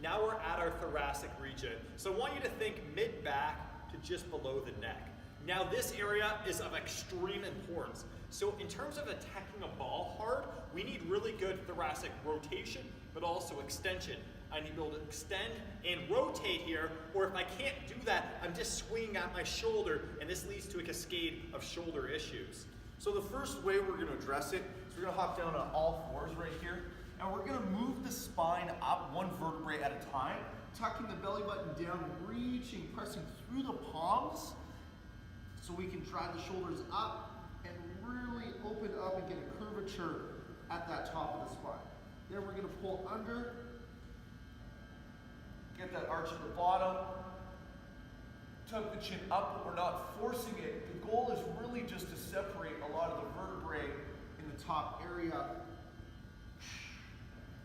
now we're at our thoracic region. So I want you to think mid-back to just below the neck. Now this area is of extreme importance. So in terms of attacking a ball hard, we need really good thoracic rotation, but also extension. I need to be able to extend and rotate here, or if I can't do that, I'm just swinging at my shoulder, and this leads to a cascade of shoulder issues. So the first way we're gonna address it is we're gonna hop down on all fours right here, and we're gonna move the spine up one vertebrae at a time, tucking the belly button down, reaching, pressing through the palms, so we can drive the shoulders up and really open up and get a curvature at that top of the spine. Then we're gonna pull under, get that arch at the bottom, tuck the chin up, but we're not forcing it. The goal is really just to separate a lot of the vertebrae in the top area.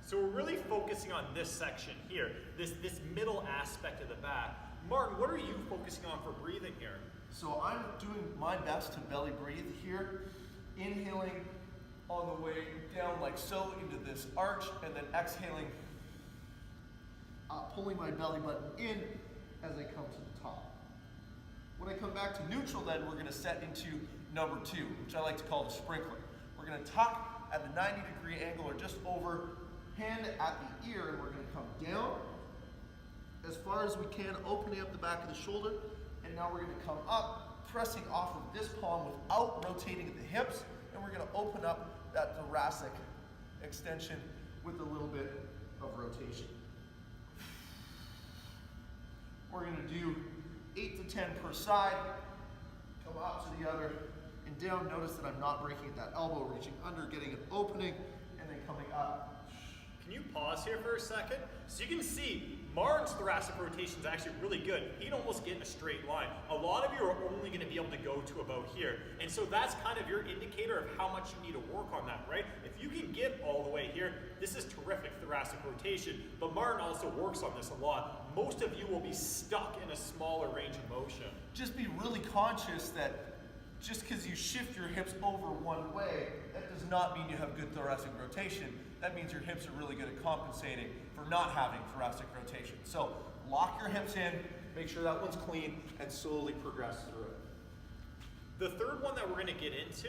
So we're really focusing on this section here, this middle aspect of the back. Martin, what are you focusing on for breathing here? So I'm doing my best to belly breathe here, inhaling on the way down like so into this arch, and then exhaling, pulling my belly button in as I come to the top. When I come back to neutral, then we're gonna set into number 2, which I like to call the sprinkler. We're gonna tuck at the 90-degree angle or just over, hand at the ear, and we're gonna come down as far as we can, opening up the back of the shoulder, and now we're gonna come up, pressing off of this palm without rotating at the hips, and we're gonna open up that thoracic extension with a little bit of rotation. We're gonna do 8 to 10 per side, come up to the other, and down. Notice that I'm not breaking at that elbow, reaching under, getting an opening, and then coming up. Can you pause here for a second? So you can see Martin's thoracic rotation is actually really good. He'd almost get in a straight line. A lot of you are only going to be able to go to about here. And so that's kind of your indicator of how much you need to work on that, right? If you can get all the way here, this is terrific thoracic rotation. But Martin also works on this a lot. Most of you will be stuck in a smaller range of motion. Just be really conscious that just because you shift your hips over one way, that does not mean you have good thoracic rotation. That means your hips are really good at compensating for not having thoracic rotation. So lock your hips in, make sure that one's clean, and slowly progress through it. The third one that we're going to get into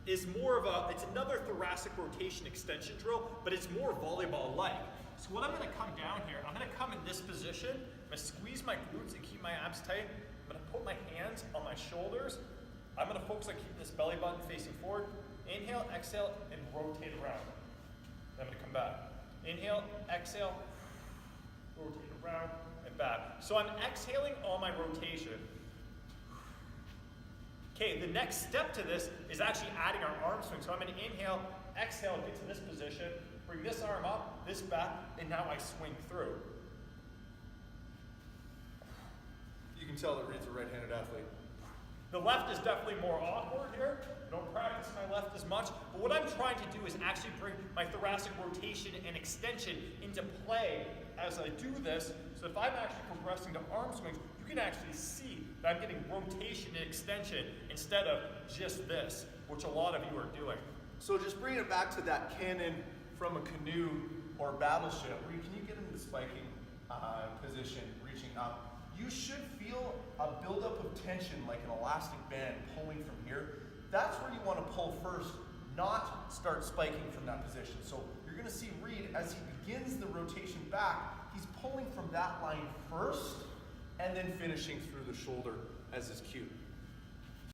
is more of it's another thoracic rotation extension drill, but it's more volleyball-like. So what I'm going to come down here, I'm going to come in this position, I'm going to squeeze my glutes and keep my abs tight. I'm going to put my hands on my shoulders. I'm going to focus on keeping this belly button facing forward. Inhale, exhale, and rotate around. Then I'm going to come back. Inhale, exhale, rotate around, and back. So I'm exhaling on my rotation. Okay, the next step to this is actually adding our arm swing. So I'm going to inhale, exhale, get to this position, bring this arm up, this back, and now I swing through. You can tell that Reed's a right-handed athlete. The left is definitely more awkward here. I don't practice my left as much, but what I'm trying to do is actually bring my thoracic rotation and extension into play as I do this. So if I'm actually progressing to arm swings, you can actually see that I'm getting rotation and extension instead of just this, which a lot of you are doing. So just bringing it back to that cannon from a canoe or battleship, Reed, can you get into the spiking position, reaching up? You should feel a buildup of tension like an elastic band pulling from here. That's where you want to pull first, not start spiking from that position. So you're going to see Reed, as he begins the rotation back, he's pulling from that line first and then finishing through the shoulder as his cue.